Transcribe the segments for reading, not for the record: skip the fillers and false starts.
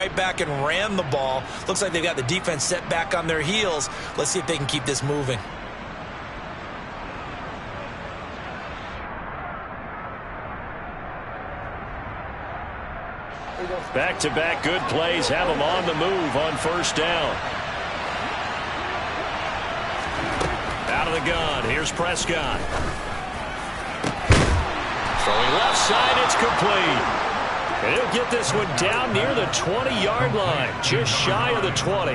right back and ran the ball. Looks like they've got the defense set back on their heels. Let's see if they can keep this moving. Back-to-back good plays have them on the move on first down. Out of the gun, here's Prescott. Throwing left side, it's complete. And he'll get this one down near the 20-yard line, just shy of the 20.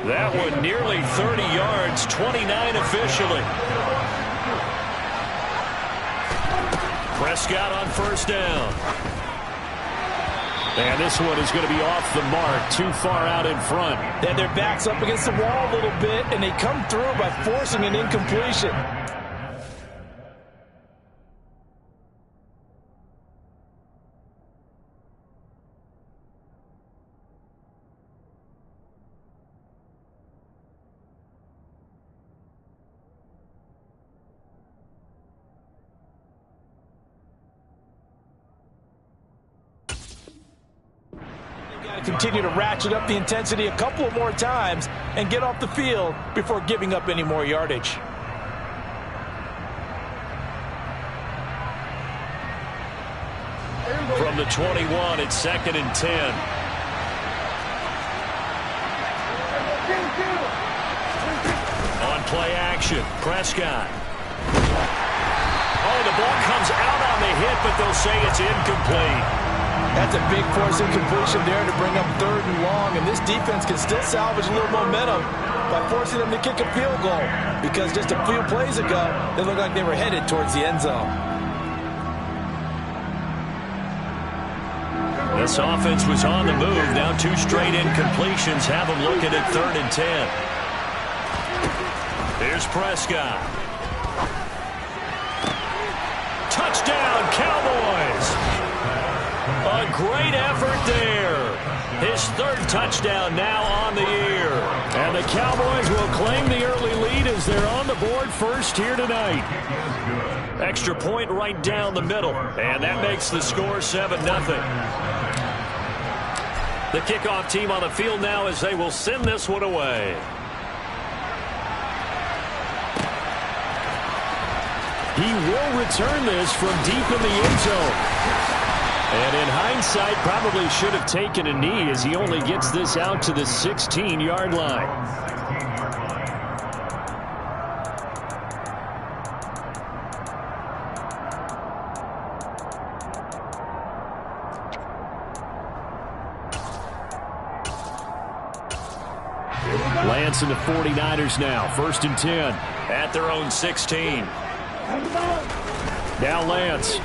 That one nearly 30 yards, 29 officially. Prescott on first down. And this one is going to be off the mark, too far out in front. And their back's up against the wall a little bit, and they come through by forcing an incompletion. Continue to ratchet up the intensity a couple of more times and get off the field before giving up any more yardage. From the 21, it's 2nd and 10. On play action, Prescott. Oh, the ball comes out on the hit, but they'll say it's incomplete. That's a big force incompletion there to bring up 3rd and long, and this defense can still salvage a little momentum by forcing them to kick a field goal, because just a few plays ago, they looked like they were headed towards the end zone. This offense was on the move. Now 2 straight incompletions have them looking at 3rd and 10. Here's Prescott. Touchdown, Cowboys! A great effort there. His 3rd touchdown now on the year. And the Cowboys will claim the early lead as they're on the board first here tonight. Extra point right down the middle. And that makes the score 7-0. The kickoff team on the field now as they will send this one away. He will return this from deep in the end zone. And in hindsight, probably should have taken a knee as he only gets this out to the 16-yard line. Lance and the 49ers now, 1st and 10 at their own 16. Now Lance.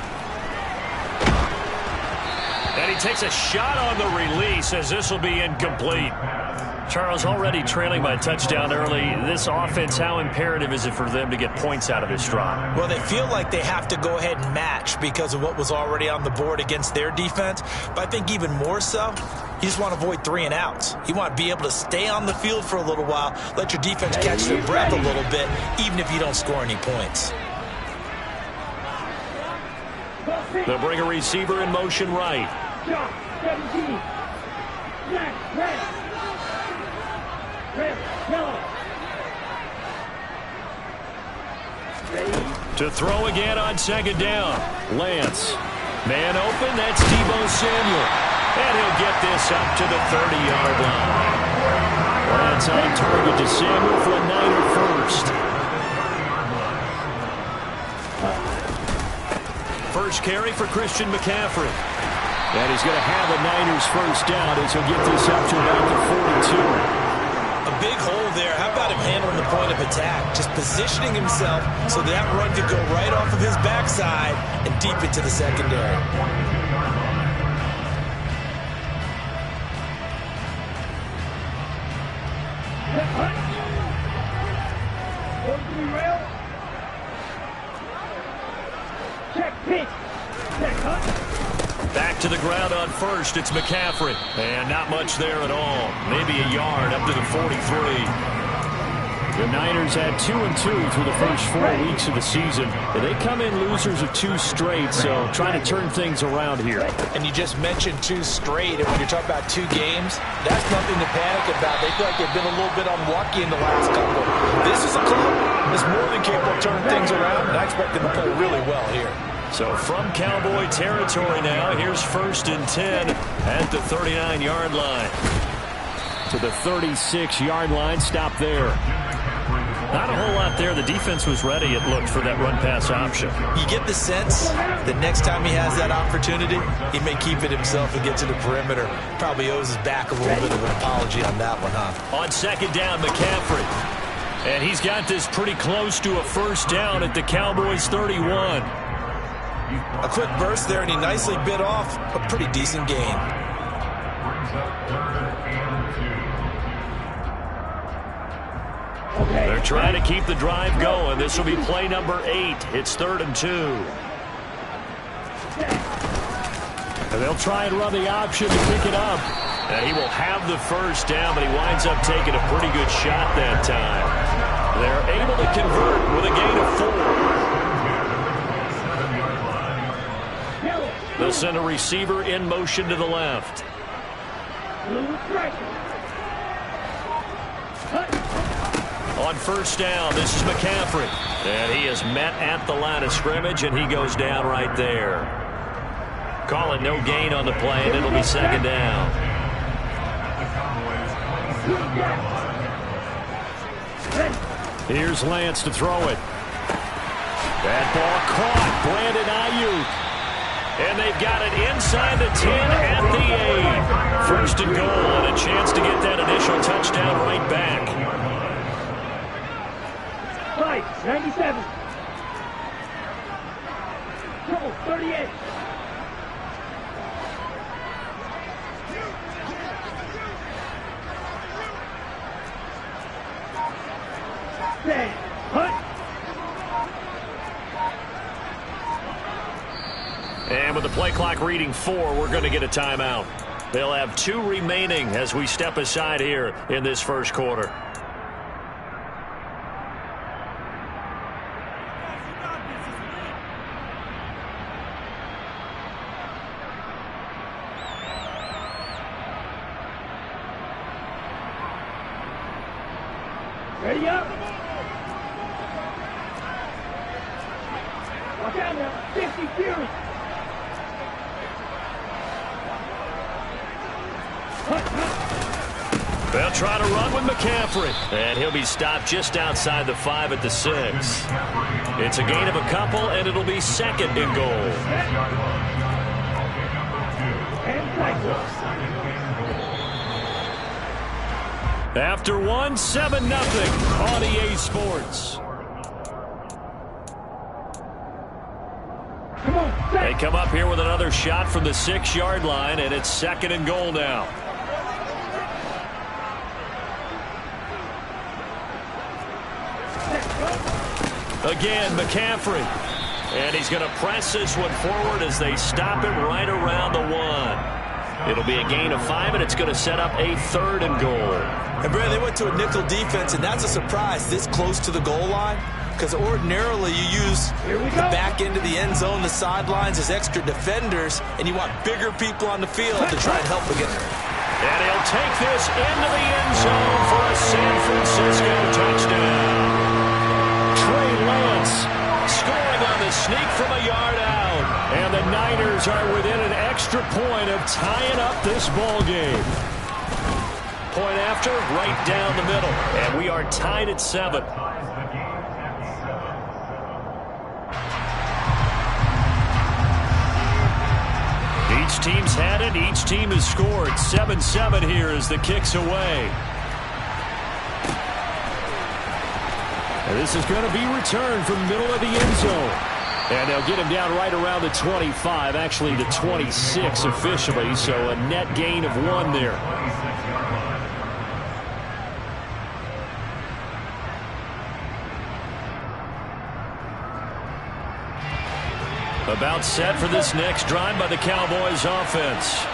And he takes a shot on the release as this will be incomplete. Charles, already trailing by a touchdown early. This offense, how imperative is it for them to get points out of this drive? Well, they feel like they have to go ahead and match because of what was already on the board against their defense. But I think even more so, you just want to avoid 3 and outs. You want to be able to stay on the field for a little while, let your defense catch their breath a little bit, even if you don't score any points. They'll bring a receiver in motion right. To throw again on 2nd down. Lance. Man open, that's Deebo Samuel. And he'll get this up to the 30-yard line. Lance on target to Samuel for a Niner first. First carry for Christian McCaffrey. And he's going to have a Niners first down as he'll get this up to about the 42. A big hole there. How about him handling the point of attack? Just positioning himself so that run could go right off of his backside and deep into the secondary. Back to the ground on first. It's McCaffrey. And not much there at all. Maybe a yard up to the 43. The Niners had 2-2 through the first 4 weeks of the season. And they come in losers of 2 straight, so trying to turn things around here. And you just mentioned 2 straight, and when you're talking about 2 games, that's nothing to panic about. They feel like they've been a little bit unlucky in the last couple. This is a club that's more than capable of turning things around, and I expect them to play really well here. So from Cowboy territory now, here's 1st and 10 at the 39-yard line. To the 36-yard line, stop there. Not a whole lot there. The defense was ready, it looked, for that run-pass option. You get the sense that next time he has that opportunity, he may keep it himself and get to the perimeter. Probably owes his back a little bit of an apology on that one, huh? On 2nd down, McCaffrey. And he's got this pretty close to a 1st down at the Cowboys' 31. A quick burst there, and he nicely bit off a pretty decent gain. They're trying to keep the drive going. This will be play number 8. It's 3rd and 2. And they'll try and run the option to pick it up. And he will have the 1st down, but he winds up taking a pretty good shot that time. They're able to convert with a gain of 4. They'll send a receiver in motion to the left. On 1st down, this is McCaffrey. And he is met at the line of scrimmage, and he goes down right there. Call it no gain on the play, and it'll be 2nd down. Here's Lance to throw it. That ball caught. Brandon Ayuk. And they've got it inside the 10 at the 8. 1st and goal, and a chance to get that initial touchdown right back. 97. Trouble, 38. Stay. Hunt. And with the play clock reading 4, we're going to get a timeout. They'll have 2 remaining as we step aside here in this 1st quarter. Ready up. Watch out now. 50 Fury. They'll try to run with McCaffrey. And he'll be stopped just outside the 5 at the 6. It's a gain of a couple, and it'll be 2nd and goal. After 1, 7-0 on EA Sports. They come up here with another shot from the 6-yard line, and it's 2nd and goal now. Again, McCaffrey. And he's going to press this one forward as they stop it right around the 1. It'll be a gain of 5, and it's going to set up a 3rd and goal. And, Brad, they went to a nickel defense, and that's a surprise this close to the goal line, because ordinarily you use the back end of the end zone, the sidelines as extra defenders, and you want bigger people on the field to try and help against them. And he'll take this into the end zone for a San Francisco touchdown. Trey Lance scoring on the sneak from a yard out. And the Niners are within an extra point of tying up this ball game. Point after, right down the middle. And we are tied at 7. Each team's had it. Each team has scored. 7-7 here as the kick's away. And this is going to be returned from the middle of the end zone. And they'll get him down right around the 25, actually the 26 officially, so a net gain of 1 there. About set for this next drive by the Cowboys offense.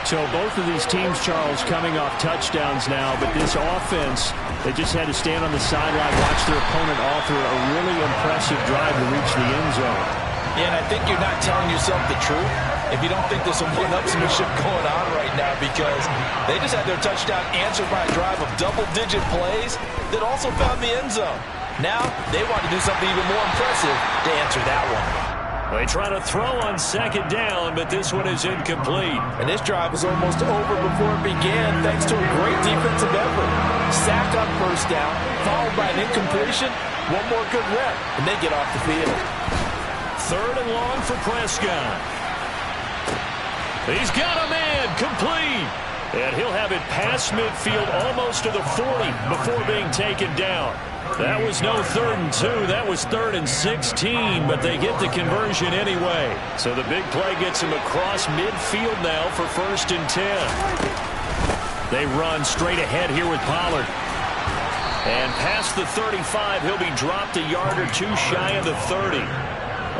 So both of these teams, Charles, coming off touchdowns now, but this offense, they just had to stand on the sideline, watch their opponent offer a really impressive drive to reach the end zone. Yeah, and I think you're not telling yourself the truth if you don't think there's some one-upsmanship going on right now, because they just had their touchdown answered by a drive of double-digit plays that also found the end zone. Now they want to do something even more impressive to answer that one. They try to throw on second down, but this one is incomplete. And this drive was almost over before it began thanks to a great defensive effort. Sack on first down, followed by an incompletion. One more good rep, and they get off the field. 3rd and long for Prescott. He's got a man, complete. And he'll have it past midfield almost to the 40 before being taken down. That was no 3rd and 2. That was 3rd and 16, but they get the conversion anyway. So the big play gets him across midfield now for 1st and 10. They run straight ahead here with Pollard. And past the 35, he'll be dropped a yard or two shy of the 30.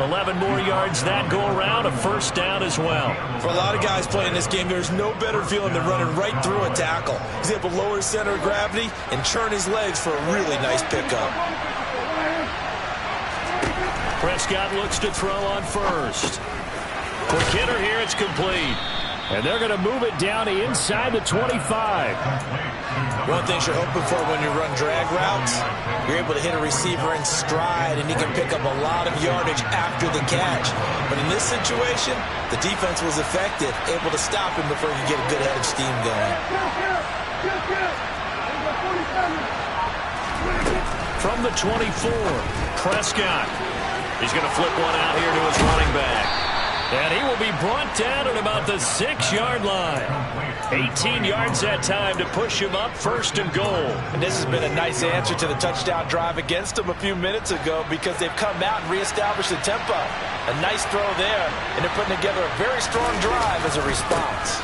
11 more yards that go around, a 1st down as well. For a lot of guys playing this game, there's no better feeling than running right through a tackle. He's able to lower his center of gravity and churn his legs for a really nice pickup. Prescott looks to throw on first. Quick hitter here, it's complete. And they're going to move it down to inside the 25. One thing you're hoping for when you run drag routes, you're able to hit a receiver in stride, and he can pick up a lot of yardage after the catch. But in this situation, the defense was effective, able to stop him before he could get a good head of steam going. From the 24, Prescott. He's going to flip one out here to his running back. And he will be brought down at about the 6-yard line. 18 yards that time to push him up 1st and goal. And this has been a nice answer to the touchdown drive against them a few minutes ago, because they've come out and reestablished the tempo. A nice throw there, and they're putting together a very strong drive as a response.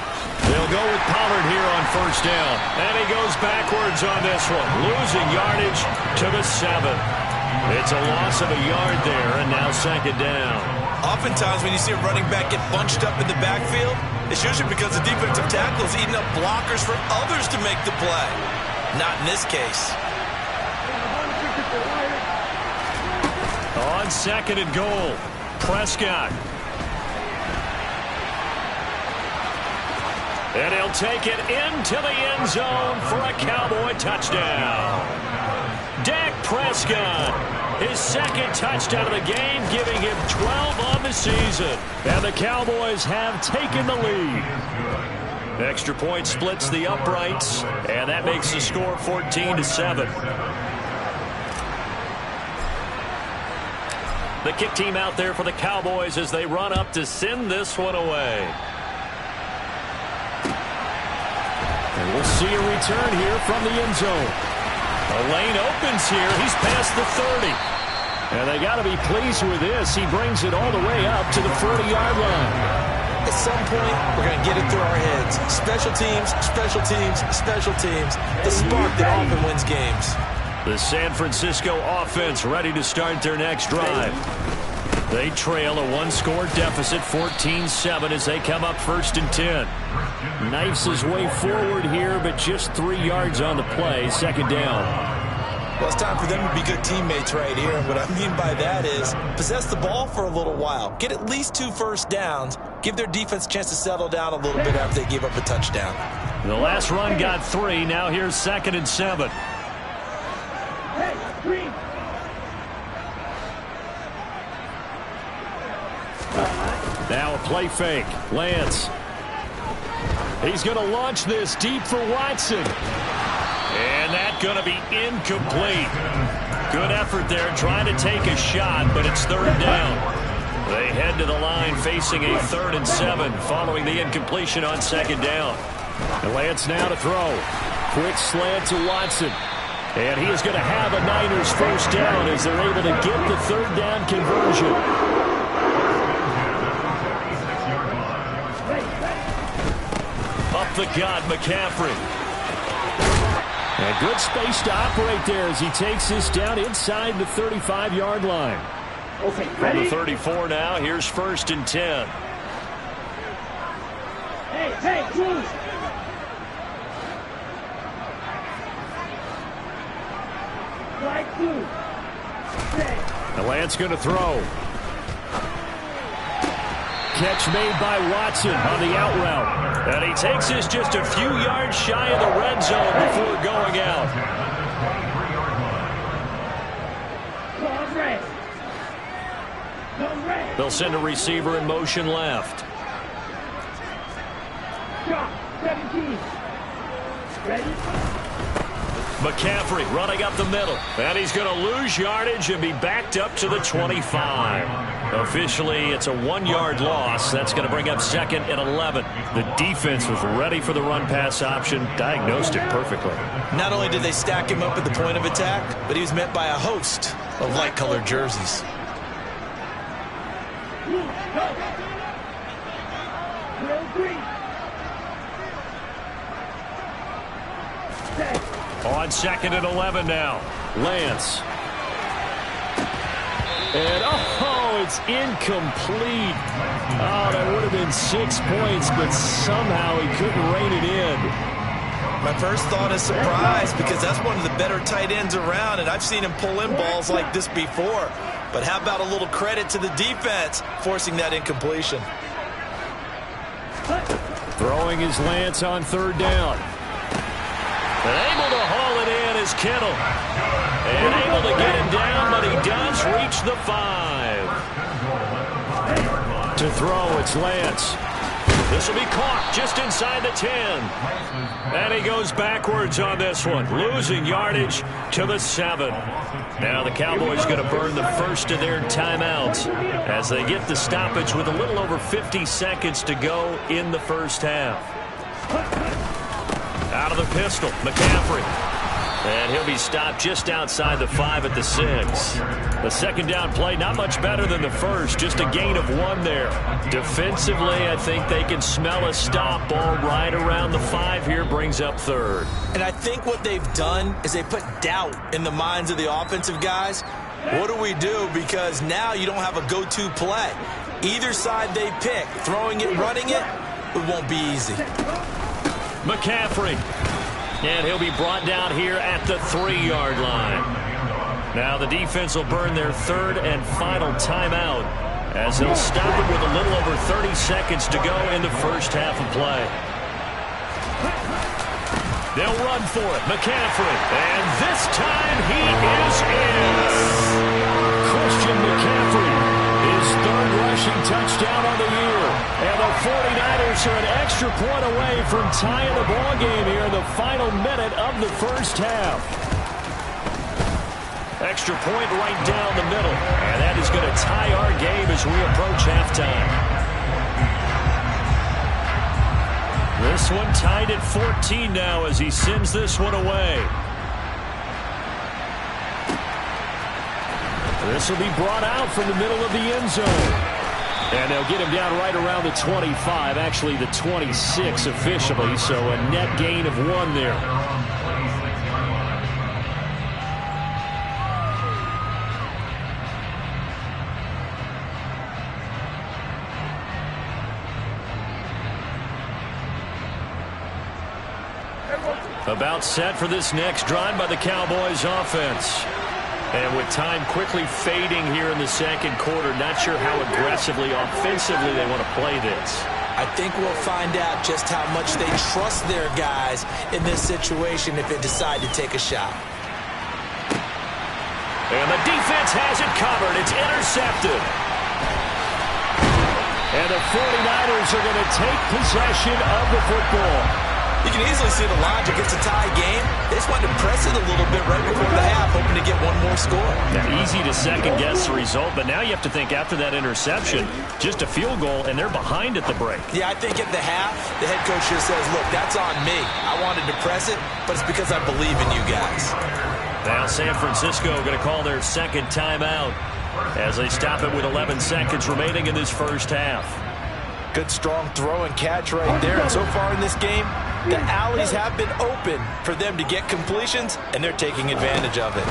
They'll go with Pollard here on 1st down. And he goes backwards on this one, losing yardage to the 7. It's a loss of a yard there, and now 2nd down. Oftentimes when you see a running back get bunched up in the backfield, it's usually because the defensive tackle is eating up blockers for others to make the play. Not in this case. On 2nd and goal, Prescott. And he'll take it into the end zone for a Cowboy touchdown. Dak Prescott, his 2nd touchdown of the game, giving him 12 on the season. And the Cowboys have taken the lead. Extra point splits the uprights, and that makes the score 14-7. The kick team out there for the Cowboys as they run up to send this one away. And we'll see a return here from the end zone. A lane opens here. He's past the 30. And they got to be pleased with this. He brings it all the way up to the 40-yard line. At some point, we're going to get it through our heads. Special teams, special teams, special teams. The spark that often wins games. The San Francisco offense ready to start their next drive. They trail a one-score deficit, 14-7, as they come up 1st and 10. Knifes his way forward here, but just 3 yards on the play, 2nd down. Well, it's time for them to be good teammates right here. And what I mean by that is possess the ball for a little while. Get at least 2 first downs. Give their defense a chance to settle down a little bit after they give up a touchdown. The last run got 3. Now here's 2nd and 7. Now a play fake. Lance. He's going to launch this deep for Watson. And that's going to be incomplete. Good effort there trying to take a shot, but it's 3rd down. They head to the line facing a 3rd and 7 following the incompletion on 2nd down. And Lance now to throw. Quick slant to Watson. And he is going to have a Niners 1st down as they're able to get the 3rd down conversion. Up the gut, McCaffrey. And good space to operate there as he takes this down inside the 35-yard line. From the 34 now, here's 1st and 10. Hey, move. Right two. Stay. The Lance going to throw. Catch made by Watson on the out route. And he takes this just a few yards shy of the red zone before going out. Ball red. No red. They'll send a receiver in motion left. Drop. 17. Ready? McCaffrey running up the middle. And he's going to lose yardage and be backed up to the 25. Officially, it's a 1-yard loss. That's going to bring up 2nd and 11. The defense was ready for the run-pass option, diagnosed it perfectly. Not only did they stack him up at the point of attack, but he was met by a host of light-colored jerseys. Go. Drill 3. Stay. On 2nd and 11 now. Lance. And, oh, it's incomplete. Oh, that would have been 6 points, but somehow he couldn't rein it in. My first thought is surprise, because that's one of the better tight ends around, and I've seen him pull in balls like this before. But how about a little credit to the defense forcing that incompletion? Throwing his Lance on 3rd down. And able to haul it in is Kittle. And able to get him down, but he does reach the 5. To throw, it's Lance. This will be caught just inside the 10. And he goes backwards on this one, losing yardage to the 7. Now the Cowboys going to burn the first of their timeouts as they get the stoppage with a little over 50 seconds to go in the first half. Out of the pistol, McCaffrey. And he'll be stopped just outside the 5 at the 6. The 2nd down play, not much better than the first, just a gain of 1 there. Defensively, I think they can smell a stop. Ball right around the 5 here, brings up 3rd. And I think what they've done is they put doubt in the minds of the offensive guys. What do we do? Because now you don't have a go-to play. Either side they pick, throwing it, running it, it won't be easy. McCaffrey. And he'll be brought down here at the 3-yard line. Now the defense will burn their 3rd and final timeout as they'll stop it with a little over 30 seconds to go in the first half of play. They'll run for it. McCaffrey. And this time he is in. Christian McCaffrey. His 3rd rushing touchdown on the year. And the 49ers are an extra point away from tying the ball game here in the final minute of the first half. Extra point right down the middle. And that is going to tie our game as we approach halftime. This one tied at 14 now as he sends this one away. This will be brought out from the middle of the end zone. And they'll get him down right around the 25, actually the 26 officially, so a net gain of 1 there. About set for this next drive by the Cowboys offense. And with time quickly fading here in the 2nd quarter, not sure how aggressively, offensively they want to play this. I think we'll find out just how much they trust their guys in this situation if they decide to take a shot. And the defense has it covered. It's intercepted. And the 49ers are going to take possession of the football. You can easily see the logic. It's a tie game. They just wanted to press it a little bit right before the half, hoping to get one more score. Now, easy to second-guess the result, but now you have to think after that interception, just a field goal, and they're behind at the break. Yeah, I think at the half, the head coach just says, look, that's on me. I wanted to press it, but it's because I believe in you guys. Now San Francisco going to call their 2nd timeout as they stop it with 11 seconds remaining in this first half. Good, strong throw and catch right there. And so far in this game, the alleys have been open for them to get completions, and they're taking advantage of it.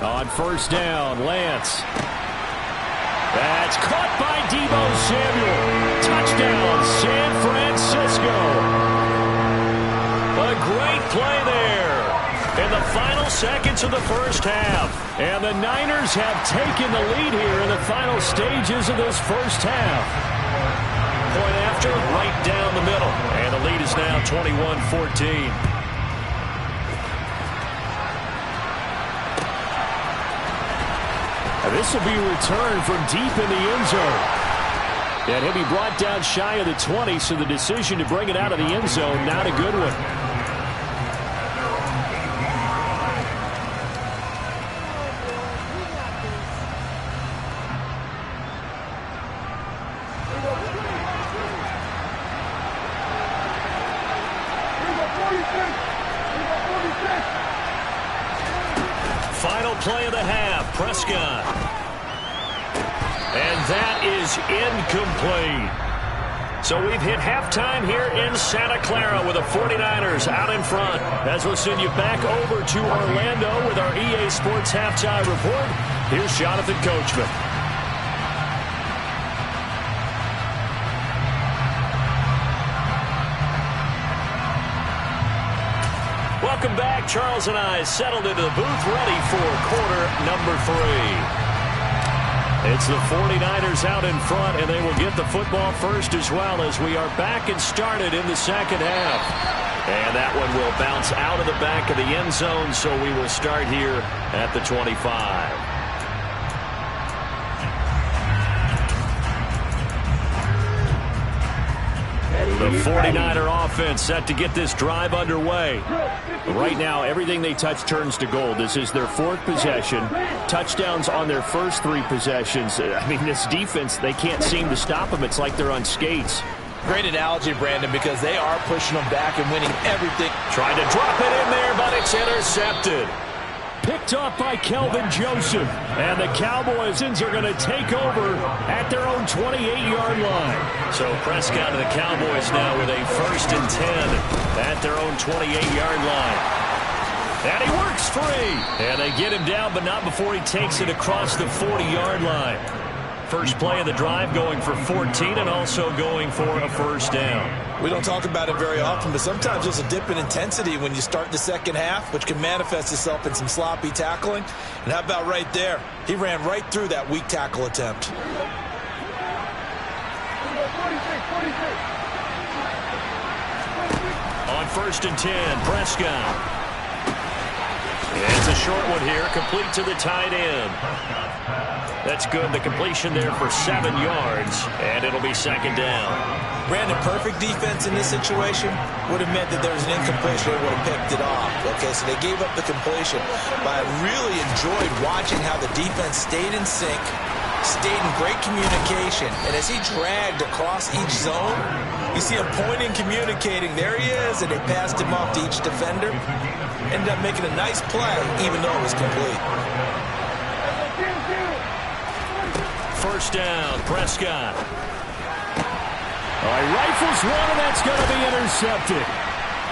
On 1st down, Lance. That's caught by Deebo Samuel. Touchdown, San Francisco. A great play there in the final seconds of the first half. And the Niners have taken the lead here in the final stages of this first half. Point after, right down the middle. And the lead is now 21-14. This will be a return from deep in the end zone. And he'll be brought down shy of the 20, so the decision to bring it out of the end zone, not a good one. Final play of the half, Prescott. And that is incomplete. So we've hit halftime here in Santa Clara with the 49ers out in front. As we'll send you back over to Orlando with our EA Sports Halftime Report, here's Jonathan Coachman. Welcome back. Charles and I settled into the booth, ready for quarter number 3. It's the 49ers out in front, and they will get the football first as well as we are back and started in the second half. And that one will bounce out of the back of the end zone, so we will start here at the 25. The 49er offense set to get this drive underway. Right now, everything they touch turns to gold. This is their 4th possession. Touchdowns on their first 3 possessions. I mean, this defense, they can't seem to stop them. It's like they're on skates. Great analogy, Brandon, because they are pushing them back and winning everything. Trying to drop it in there, but it's intercepted. Picked off by Kelvin Joseph. And the Cowboys are going to take over at their own 28-yard line. So Prescott and the Cowboys now with a 1st and 10 at their own 28-yard line. And he works free. And they get him down, but not before he takes it across the 40-yard line. First play of the drive going for 14 and also going for a first down. We don't talk about it very often, but sometimes there's a dip in intensity when you start the second half, which can manifest itself in some sloppy tackling. And how about right there? He ran right through that weak tackle attempt. On 1st and 10, Prescott. It's a short one here, complete to the tight end. That's good. The completion there for 7 yards, and it'll be second down. Brandon, perfect defense in this situation would have meant that there was an incompletion. They would have picked it off. Okay, so they gave up the completion. But I really enjoyed watching how the defense stayed in sync, stayed in great communication. And as he dragged across each zone, you see him pointing, communicating. There he is, and they passed him off to each defender. Ended up making a nice play, even though it was complete. First down, Prescott. Rifles one, and that's going to be intercepted.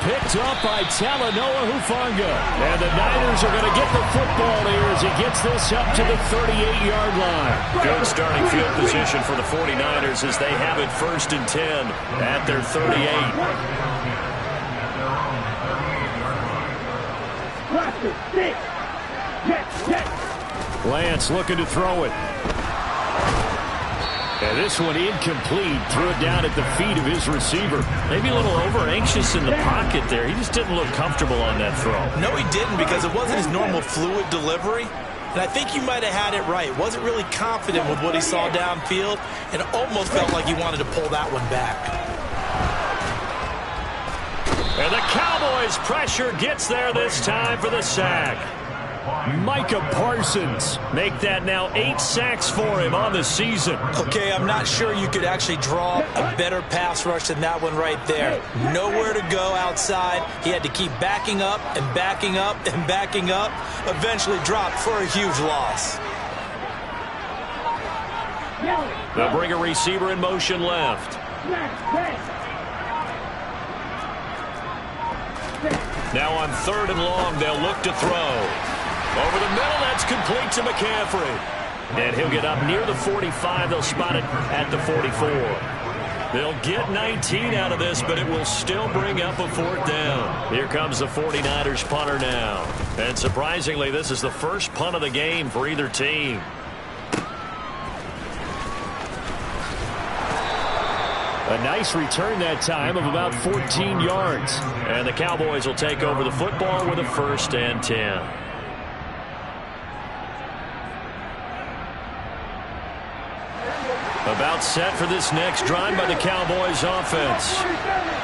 Picked up by Talanoa Hufanga. And the Niners are going to get the football here as he gets this up to the 38-yard line. Good starting field position for the 49ers as they have it 1st and 10 at their 38. Lance looking to throw it. And this one incomplete. Threw it down at the feet of his receiver. Maybe a little over-anxious in the pocket there. He just didn't look comfortable on that throw. No, he didn't, because it wasn't his normal fluid delivery. And I think you might have had it right. Wasn't really confident with what he saw downfield, and almost felt like he wanted to pull that one back. And the Cowboys' pressure gets there this time for the sack. Micah Parsons make that now 8 sacks for him on the season. Okay, I'm not sure you could actually draw a better pass rush than that one right there. Nowhere to go outside. He had to keep backing up and backing up and backing up. Eventually dropped for a huge loss. They'll bring a receiver in motion left. Now on 3rd and long, they'll look to throw. Over the middle, that's complete to McCaffrey. And he'll get up near the 45. They'll spot it at the 44. They'll get 19 out of this, but it will still bring up a 4th down. Here comes the 49ers punter now. And surprisingly, this is the first punt of the game for either team. A nice return that time of about 14 yards. And the Cowboys will take over the football with a 1st and 10. About set for this next drive by the Cowboys offense.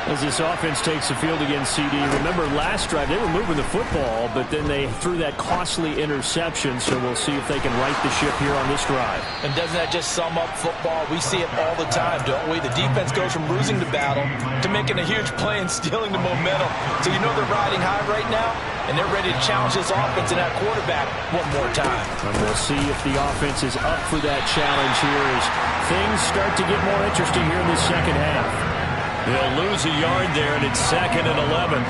As this offense takes the field against CD, remember last drive they were moving the football, but then they threw that costly interception, so we'll see if they can right the ship here on this drive. And doesn't that just sum up football? We see it all the time, don't we? The defense goes from losing the battle to making a huge play and stealing the momentum. So you know they're riding high right now, and they're ready to challenge this offense and that quarterback one more time. And we'll see if the offense is up for that challenge here as things start to get more interesting here in the second half. They'll lose a yard there, and it's 2nd and 11.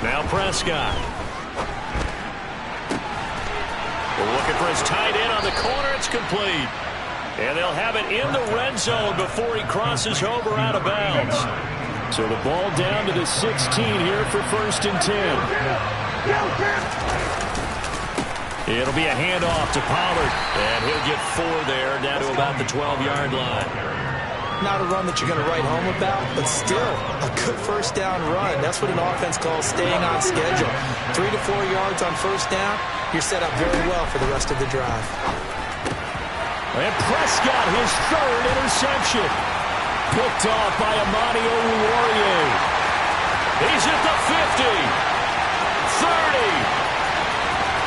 Now Prescott. We're looking for his tight end on the corner. It's complete. And they'll have it in the red zone before he crosses over out of bounds. So the ball down to the 16 here for 1st and 10. It'll be a handoff to Pollard. And he'll get 4 there, down to about the 12-yard line. Not a run that you're going to write home about, but still a good 1st down run. That's what an offense calls staying on schedule. 3 to 4 yards on 1st down. You're set up very well for the rest of the drive. And Prescott, his 3rd interception. Picked off by Amani Oruwariye. He's at the 50, 30,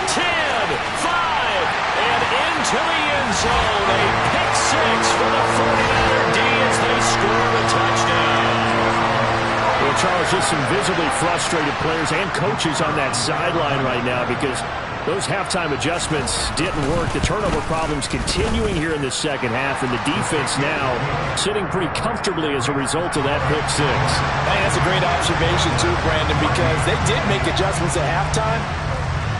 10, 5, and into the end zone. A pick 6 for the 49er D as they score a touchdown. Well, Charles, just some visibly frustrated players and coaches on that sideline right now because those halftime adjustments didn't work. The turnover problems continuing here in the second half, and the defense now sitting pretty comfortably as a result of that pick 6. Hey, that's a great observation too, Brandon, because they did make adjustments at halftime.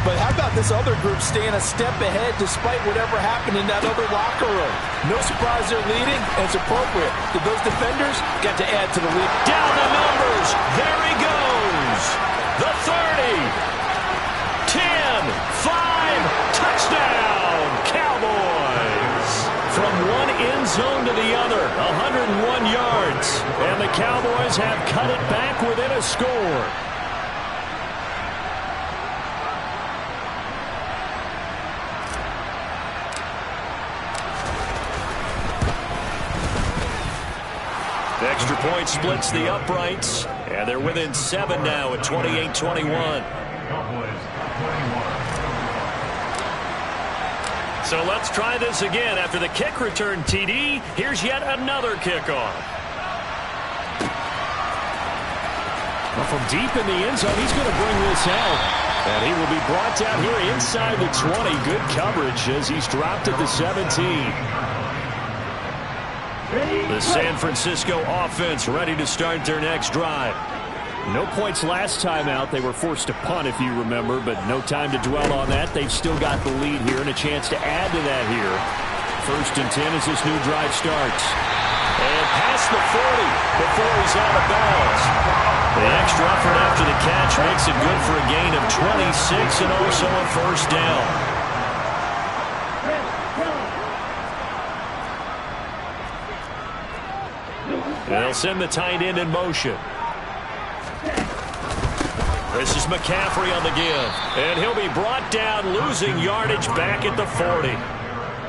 But how about this other group staying a step ahead despite whatever happened in that other locker room? No surprise they're leading, and it's appropriate. Did those defenders get to add to the lead? Down the numbers. There he goes. The 30. 10, 5, touchdown, Cowboys. From one end zone to the other, 101 yards. And the Cowboys have cut it back within a score. The extra point splits the uprights, and they're within 7 now at 28-21. So let's try this again. After the kick return TD, here's yet another kickoff. Well, from deep in the end zone, he's going to bring this out. And he will be brought down here inside the 20. Good coverage as he's dropped at the 17. The San Francisco offense ready to start their next drive. No points last time out. They were forced to punt, if you remember, but no time to dwell on that. They've still got the lead here and a chance to add to that here. 1st and 10 as this new drive starts. And past the 40 before he's out of bounds. The extra effort after the catch makes it good for a gain of 26 and also a 1st down. They'll send the tight end in motion. This is McCaffrey on the give. And he'll be brought down, losing yardage back at the 40.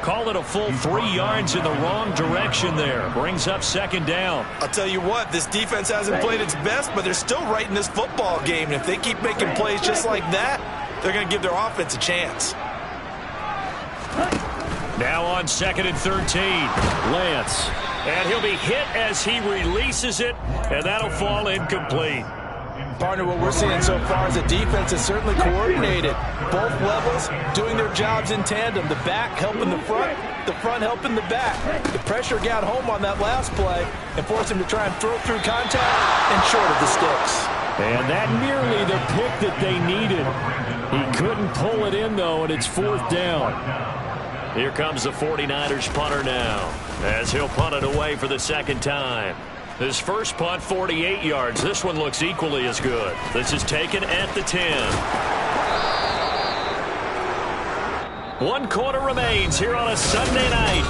Call it a full 3 yards in the wrong direction there. Brings up 2nd down. I'll tell you what, this defense hasn't played its best, but they're still right in this football game. And if they keep making plays just like that, they're going to give their offense a chance. Now on 2nd and 13. Lance. And he'll be hit as he releases it, and that'll fall incomplete. Partner, what we're seeing so far is the defense is certainly coordinated. Both levels doing their jobs in tandem. The back helping the front helping the back. The pressure got home on that last play and forced him to try and throw through contact and short of the sticks. And that nearly the pick that they needed. He couldn't pull it in, though, and it's 4th down. Here comes the 49ers punter now, as he'll punt it away for the second time. His first punt, 48 yards. This one looks equally as good. This is taken at the 10. 1 quarter remains here on a Sunday night.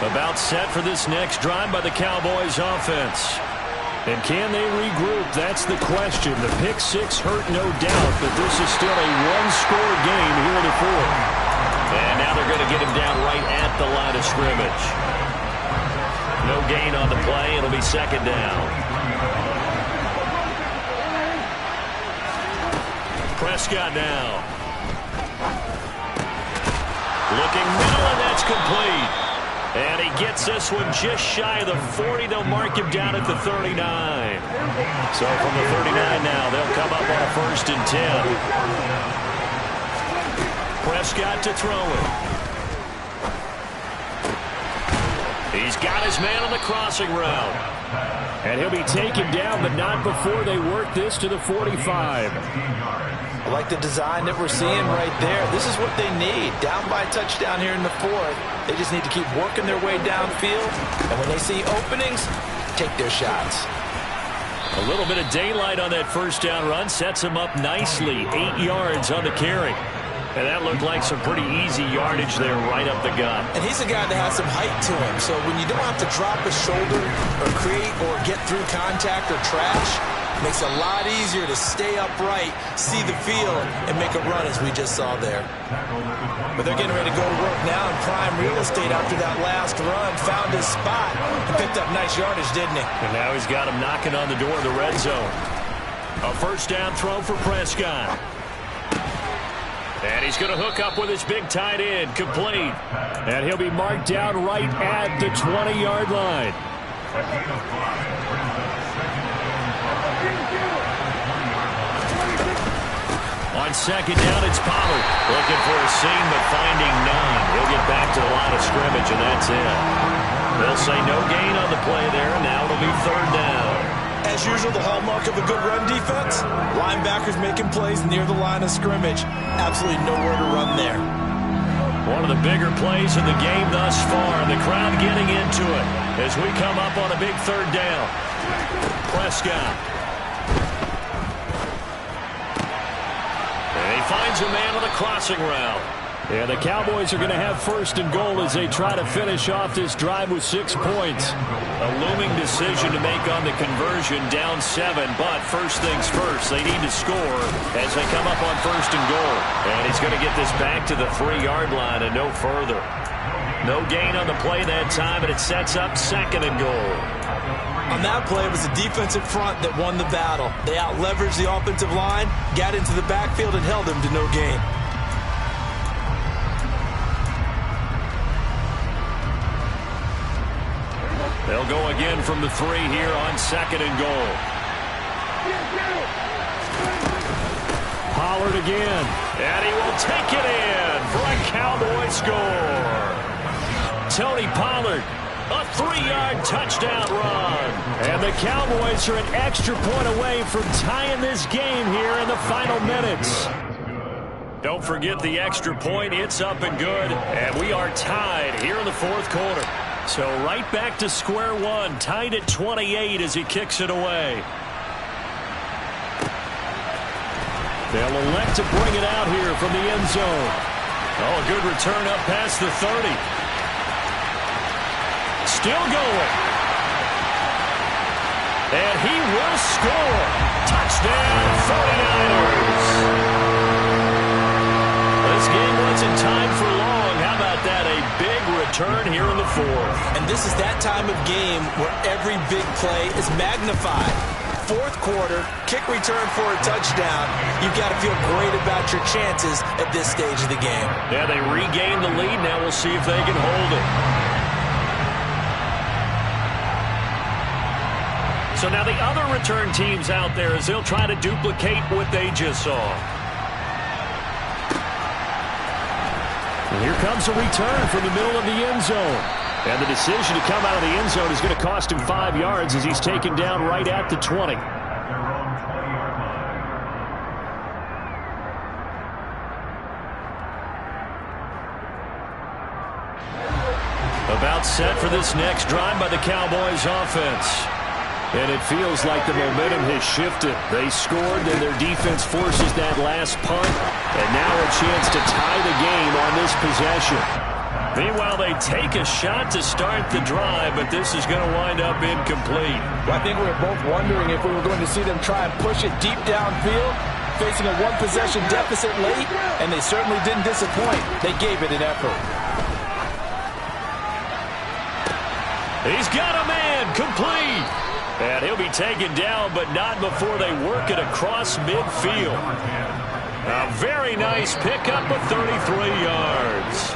About set for this next drive by the Cowboys offense. And can they regroup? That's the question. The pick six hurt, no doubt, but this is still a one-score game here in the 4th. And now they're going to get him down right at the line of scrimmage. No gain on the play. It'll be second down. Prescott now. Looking middle, and that's complete. And he gets this one just shy of the 40. They'll mark him down at the 39. So from the 39 now, they'll come up on a 1st and 10. Prescott to throw it. He's got his man on the crossing route. And he'll be taken down, but not before they work this to the 45. I like the design that we're seeing right there. This is what they need. Down by a touchdown here in the 4th. They just need to keep working their way downfield. And when they see openings, take their shots. A little bit of daylight on that first down run sets him up nicely. 8 yards on the carry. And that looked like some pretty easy yardage there right up the gut. And he's a guy that has some height to him. So when you don't have to drop a shoulder or create or get through contact or trash, it makes it a lot easier to stay upright, see the field, and make a run as we just saw there. But they're getting ready to go to work now in prime real estate after that last run. Found his spot and picked up nice yardage, didn't he? And now he's got him knocking on the door of the red zone. A first down throw for Prescott. And he's going to hook up with his big tight end, complete. And he'll be marked down right at the 20-yard line. On second down, it's Pollard. Looking for a seam, but finding none. He'll get back to the line of scrimmage, and that's it. They'll say no gain on the play there, and now it'll be 3rd down. As usual, the hallmark of a good run defense, linebackers making plays near the line of scrimmage. Absolutely nowhere to run there. One of the bigger plays in the game thus far, and the crowd getting into it as we come up on a big 3rd down. Prescott. And he finds a man on the crossing route. Yeah, the Cowboys are going to have 1st and goal as they try to finish off this drive with 6 points. A looming decision to make on the conversion, down 7, but first things first, they need to score as they come up on 1st and goal. And he's going to get this back to the 3-yard line and no further. No gain on the play that time, and it sets up 2nd and goal. On that play, it was the defensive front that won the battle. They out-leveraged the offensive line, got into the backfield, and held him to no gain. They'll go again from the 3 here on 2nd and goal. Pollard again. And he will take it in for a Cowboy score. Tony Pollard, a 3-yard touchdown run. And the Cowboys are an extra point away from tying this game here in the final minutes. Don't forget the extra point. It's up and good. And we are tied here in the 4th quarter. So right back to square one, tied at 28 as he kicks it away. They'll elect to bring it out here from the end zone. Oh, a good return up past the 30. Still going. And he will score. Touchdown, 49ers. This game wasn't timed for long. How about that? A big return here in the 4th. And this is that time of game where every big play is magnified. fourth quarter, kick return for a touchdown. You've got to feel great about your chances at this stage of the game. Yeah, they regained the lead. Now we'll see if they can hold it. So now the other return teams out there as they'll try to duplicate what they just saw. And here comes a return from the middle of the end zone. And the decision to come out of the end zone is going to cost him 5 yards as he's taken down right at the 20. About set for this next drive by the Cowboys offense. And it feels like the momentum has shifted. They scored, then their defense forces that last punt. And now a chance to tie the game on this possession. Meanwhile, they take a shot to start the drive, but this is going to wind up incomplete. Well, I think we were both wondering if we were going to see them try and push it deep downfield, facing a one-possession deficit late, and they certainly didn't disappoint. They gave it an effort. He's got a man, complete. And he'll be taken down, but not before they work it across midfield. A very nice pickup of 33 yards.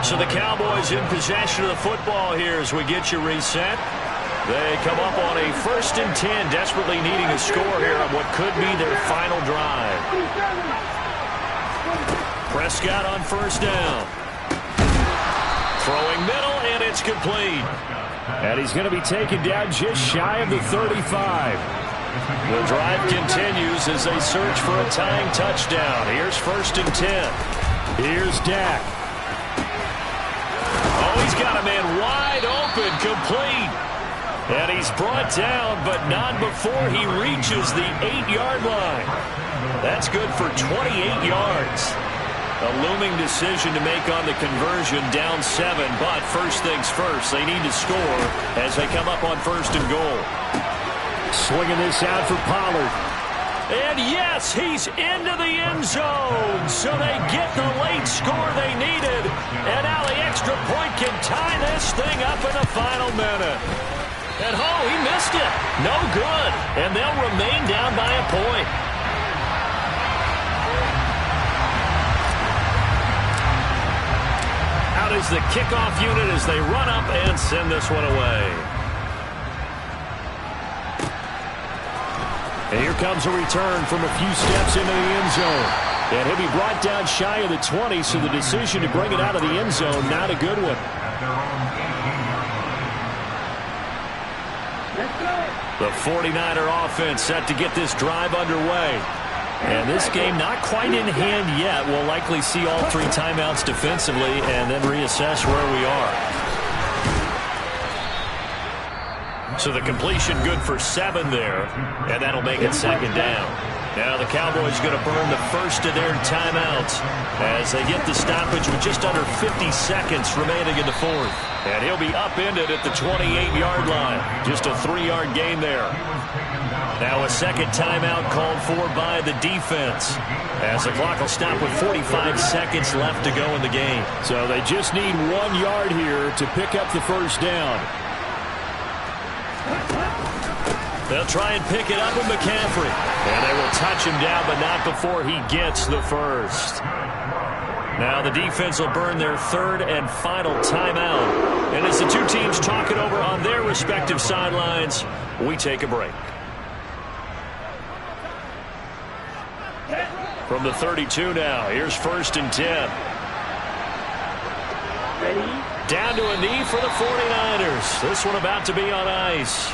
So the Cowboys in possession of the football here as we get you reset. They come up on a 1st and 10, desperately needing a score here on what could be their final drive. Prescott on 1st down. Throwing middle, and it's complete. And he's going to be taken down just shy of the 35. The drive continues as they search for a tying touchdown. Here's 1st and 10. Here's Dak. Oh, he's got a man wide open, complete. And he's brought down, but not before he reaches the 8-yard line. That's good for 28 yards. A looming decision to make on the conversion, down 7, but first things first, they need to score as they come up on 1st and goal. Swinging this out for Pollard. And yes, he's into the end zone, so they get the late score they needed. And now the extra point can tie this thing up in the final minute. And oh, he missed it. No good. And they'll remain down by a point. Out is the kickoff unit as they run up and send this one away. And here comes a return from a few steps into the end zone. And he'll be brought down shy of the 20, so the decision to bring it out of the end zone, not a good one. The 49er offense set to get this drive underway. And this game not quite in hand yet. We'll likely see all 3 timeouts defensively and then reassess where we are. So the completion good for 7 there, and that'll make it 2nd down. Now the Cowboys going to burn the first of their timeouts as they get the stoppage with just under 50 seconds remaining in the 4th. And he'll be upended at the 28-yard line. Just a 3-yard gain there. Now a second timeout called for by the defense as the clock will stop with 45 seconds left to go in the game. So they just need 1 yard here to pick up the first down. They'll try and pick it up with McCaffrey. And they will touch him down, but not before he gets the first. Now the defense will burn their 3rd and final timeout. And as the 2 teams talk it over on their respective sidelines, we take a break. From the 32 now, here's 1st and 10. Ready? Down to a knee for the 49ers. This one about to be on ice.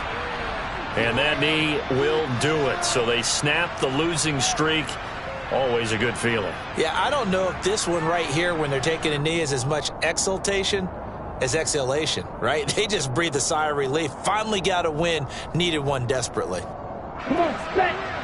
And that knee will do it. So they snap the losing streak. Always a good feeling. Yeah, I don't know if this one right here when they're taking a knee is as much exultation as exhalation, right? They just breathe a sigh of relief. Finally got a win. Needed one desperately. Come on, set.